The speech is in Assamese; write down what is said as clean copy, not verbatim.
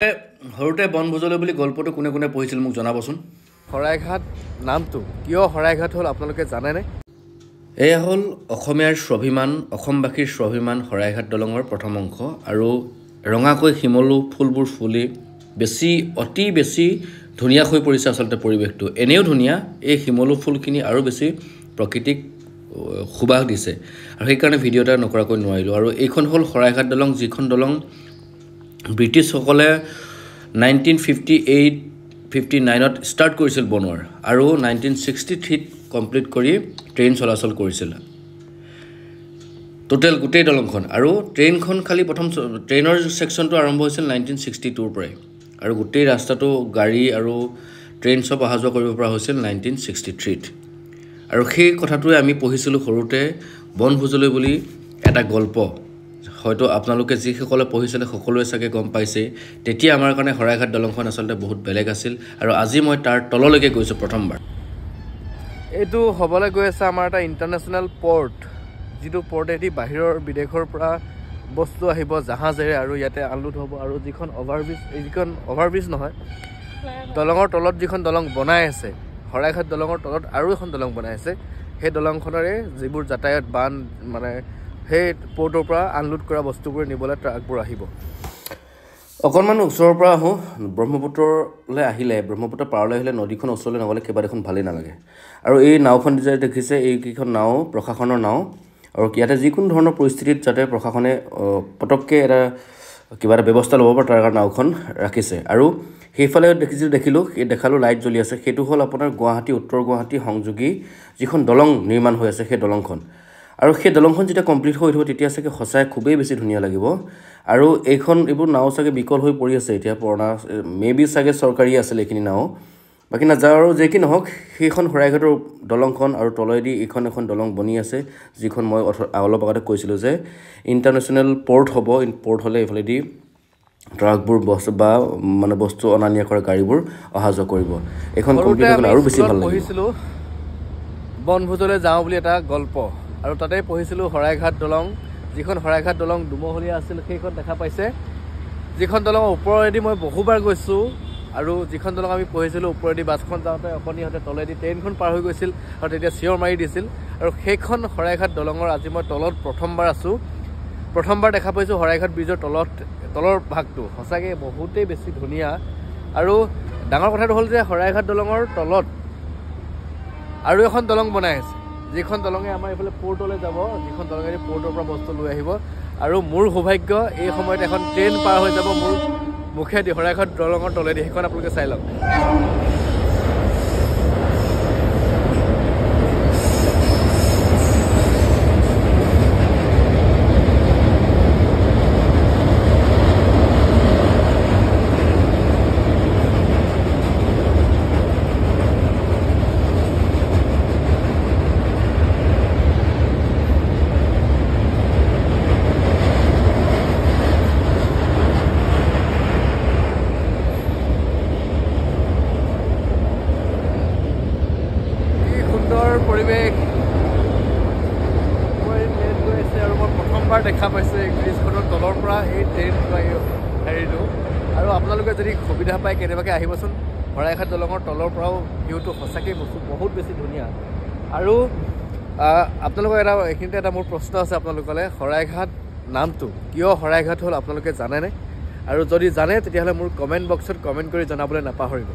সৰুতে বনভোজলৈ বুলি গল্পটো কোনে কোনে পঢ়িছিল মোক জনাবচোন। শৰাইঘাট নামটো কিয় শৰাইঘাট হ'ল আপোনালোকে জানেনে? এয়া হ'ল অসমীয়াৰ স্বাভিমান, অসমবাসীৰ স্বাভিমান শৰাইঘাট দলঙৰ প্ৰথম অংশ আৰু ৰঙাকৈ শিমলু ফুলবোৰ ফুলি অতি বেছি ধুনীয়া হৈ পৰিছে। আচলতে পৰিৱেশটো এনেও ধুনীয়া, এই শিমলু ফুলখিনি আৰু বেছি প্ৰকৃতিক সুবাস দিছে আৰু সেইকাৰণে ভিডিঅ' এটা নকৰাকৈ নোৱাৰিলোঁ। আৰু এইখন হ'ল শৰাইঘাট দলং, যিখন দলং ব্ৰিটিছসকলে 1958-59ত ষ্টাৰ্ট কৰিছিল বনোৱাৰ আৰু 1963ত কমপ্লিট কৰি ট্ৰেইন চলাচল কৰিছিল টোটেল গোটেই দলংখন। আৰু ট্ৰেইনখন খালি প্ৰথম ট্ৰেইনৰ ছেকশ্যনটো আৰম্ভ হৈছিল 1962ৰ পৰাই আৰু গোটেই ৰাস্তাটো গাড়ী আৰু ট্ৰেইন চব অহা যোৱা কৰিব পৰা হৈছিল 1963ত। আৰু সেই কথাটোৱে আমি পঢ়িছিলোঁ সৰুতে বনভোজলৈ বুলি এটা গল্প। হয়তো আপোনালোকে যিসকলে পঢ়িছিলে সকলোৱে চাগে গম পাইছে তেতিয়া আমাৰ কাৰণে শৰাইঘাট দলংখন আচলতে বহুত বেলেগ আছিল। আৰু আজি মই তাৰ তললৈকে গৈছোঁ প্ৰথমবাৰ। এইটো হ'বলৈ গৈ আছে আমাৰ এটা ইণ্টাৰনেশ্যনেল পৰ্ট, যিটো পৰ্টেদি বাহিৰৰ বিদেশৰ পৰা বস্তু আহিব জাহাজেৰে আৰু ইয়াতে আনলোড হ'ব। আৰু যিখন অভাৰব্ৰিজ নহয়, দলঙৰ তলত যিখন দলং বনাই আছে, শৰাইঘাট দলঙৰ তলত আৰু এখন দলং বনাই আছে, সেই দলংখনৰে যিবোৰ যাতায়াত বান মানে সেই পৰ্টৰ পৰা আনলোড কৰা বস্তুবোৰ নিবলৈ ট্ৰাকবোৰ আহিব। অকণমান ওচৰৰ পৰা আহোঁ। ব্ৰহ্মপুত্ৰলৈ আহিলে, ব্ৰহ্মপুত্ৰ পাৰলৈ আহিলে নদীখন ওচৰলৈ নগ'লে কেইবা দেখোন ভালেই নালাগে। আৰু এই নাওখন যে দেখিছে, এইকেইখন নাও প্ৰশাসনৰ নাও। আৰু ইয়াতে যিকোনো ধৰণৰ পৰিস্থিতিত যাতে প্ৰশাসনে পটককৈ কিবা এটা ব্যৱস্থা ল'ব পাৰে তাৰ কাৰণে নাওখন ৰাখিছে। আৰু সেইফালে দেখিলোঁ দেখালোঁ লাইট জ্বলি আছে, সেইটো হ'ল আপোনাৰ গুৱাহাটী উত্তৰ গুৱাহাটী সংযোগী যিখন দলং নিৰ্মাণ হৈ আছে সেই দলংখন। আৰু সেই দলংখন যেতিয়া কমপ্লিট হৈ উঠিব তেতিয়া চাগে সঁচাই খুবেই বেছি ধুনীয়া লাগিব। আৰু এইবোৰ নাও চাগে বিকল হৈ পৰি আছে এতিয়া, পুৰণা মেবি চাগে চৰকাৰী আছিলে এইখিনি নাও, বাকী নাযাওঁ। আৰু যি কি নহওক, সেইখন শৰাইঘাটৰ দলংখন আৰু তলেদি এখন দলং বনি আছে, যিখন মই অলপ আগতে কৈছিলোঁ যে ইণ্টাৰনেশ্যনেল পৰ্ট হ'ব। পৰ্ট হ'লে এইফালেদি ট্ৰাকবোৰ বস্তু অনা নিয়া কৰা গাড়ীবোৰ অহা যোৱা কৰিব। এইখন কমপ্লিট হৈ গ'লে আৰু বেছি ভাল লাগিব। পঢ়িছিলোঁ বনভোজলৈ যাওঁ বুলি এটা গল্প, আৰু তাতে পঢ়িছিলোঁ শৰাইঘাট দলং, যিখন শৰাইঘাট দলং দুমহলীয়া আছিল সেইখন দেখা পাইছে। যিখন দলঙৰ ওপৰেদি মই বহুবাৰ গৈছোঁ আৰু যিখন দলং আমি পঢ়িছিলোঁ ওপৰেদি বাছখন যাওঁতে অকণিহঁতে তলেদি ট্ৰেইনখন পাৰ হৈ গৈছিল আৰু তেতিয়া চিঞৰ মাৰি দিছিল। আৰু সেইখন শৰাইঘাট দলঙৰ আজি মই তলত প্ৰথমবাৰ আছোঁ, প্ৰথমবাৰ দেখা পাইছোঁ শৰাইঘাট ব্ৰিজৰ তলৰ ভাগটো। সঁচাকৈ বহুতেই বেছি ধুনীয়া। আৰু ডাঙৰ কথাটো হ'ল যে শৰাইঘাট দলঙৰ তলত আৰু এখন দলং বনাই আছে, যিখন দলঙে আমাৰ এইফালে পৰ্টলৈ যাব, যিখন দলঙেদি পৰ্টৰ পৰা বস্তু লৈ আহিব। আৰু মোৰ সৌভাগ্য এই সময়ত এখন ট্ৰেইন পাৰ হৈ যাব মোৰ মুখেদি শৰাইঘাট দলঙৰ তলেদি, সেইখন আপোনালোকে চাই লওক। পৰিৱেশ মই ট্ৰেইন গৈ আছে আৰু মই প্ৰথমবাৰ দেখা পাইছোঁ এই ব্ৰিজখনৰ তলৰ পৰা এই ট্ৰেইন হেৰিটো। আৰু আপোনালোকে যদি সুবিধা পায় কেনেবাকৈ আহিবচোন, শৰাইঘাট দলঙৰ তলৰ পৰাও ভিউটো সঁচাকৈ বহুত বেছি ধুনীয়া। আৰু আপোনালোকৰ এইখিনিতে এটা মোৰ প্ৰশ্ন আছে আপোনালোকলৈ, শৰাইঘাট নামটো কিয় শৰাইঘাট হ'ল আপোনালোকে জানেনে? আৰু যদি জানে তেতিয়াহ'লে মোৰ কমেণ্ট বক্সত কমেণ্ট কৰি জনাবলৈ নাপাহৰিব।